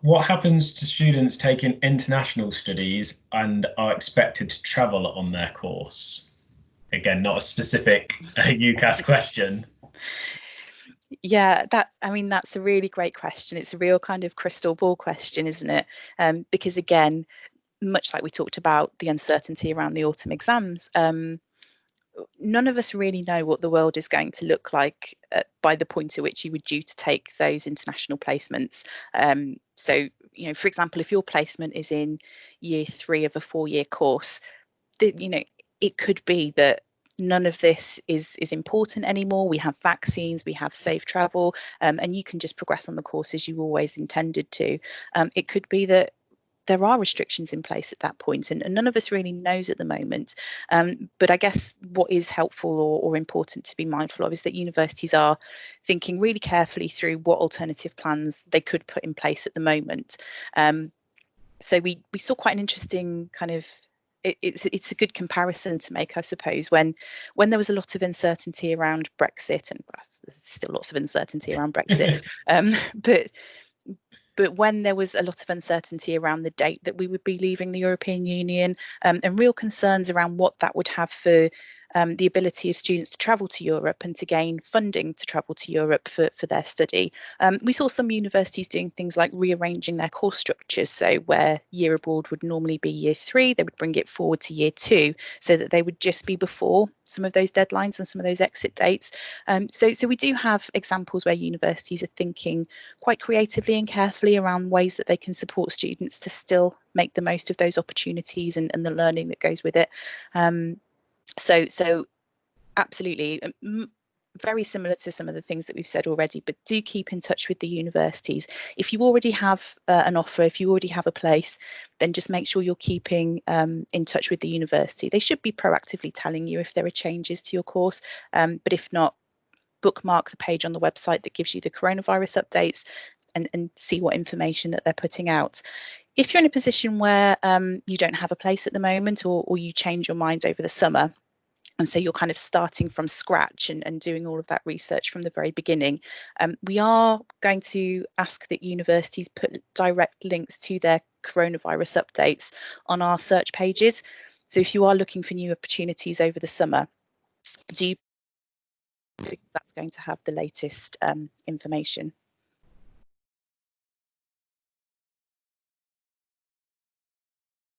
What happens to students taking international studies and are expected to travel on their course? Again, not a specific UCAS question. Yeah, that's a really great question. It's a real kind of crystal ball question, isn't it? Because again, much like we talked about the uncertainty around the autumn exams, none of us really know what the world is going to look like by the point at which you were due to take those international placements. So, for example, if your placement is in year 3 of a 4-year course, it could be that none of this is important anymore. We have vaccines, we have safe travel, and you can just progress on the course as you always intended to. It could be that there are restrictions in place at that point, and none of us really knows at the moment. But I guess what is helpful or important to be mindful of is that universities are thinking really carefully through what alternative plans they could put in place at the moment. So we saw quite an interesting kind of it's a good comparison to make, I suppose, when there was a lot of uncertainty around Brexit, and there's still lots of uncertainty around Brexit, but when there was a lot of uncertainty around the date that we would be leaving the European Union, and real concerns around what that would have for the ability of students to travel to Europe and to gain funding to travel to Europe for their study. We saw some universities doing things like rearranging their course structures. So where year abroad would normally be year 3, they would bring it forward to year 2 so that they would just be before some of those deadlines and some of those exit dates. So we do have examples where universities are thinking quite creatively and carefully around ways that they can support students to still make the most of those opportunities and the learning that goes with it. So absolutely, very similar to some of the things that we've said already, but do keep in touch with the universities. If you already have an offer, if you already have a place, then just make sure you're keeping in touch with the university. They should be proactively telling you if there are changes to your course, but if not, bookmark the page on the website that gives you the coronavirus updates and see what information that they're putting out. If you're in a position where you don't have a place at the moment, or you change your mind over the summer, and so you're kind of starting from scratch and doing all of that research from the very beginning, we are going to ask that universities put direct links to their coronavirus updates on our search pages. So if you are looking for new opportunities over the summer, do you think that's going to have the latest information?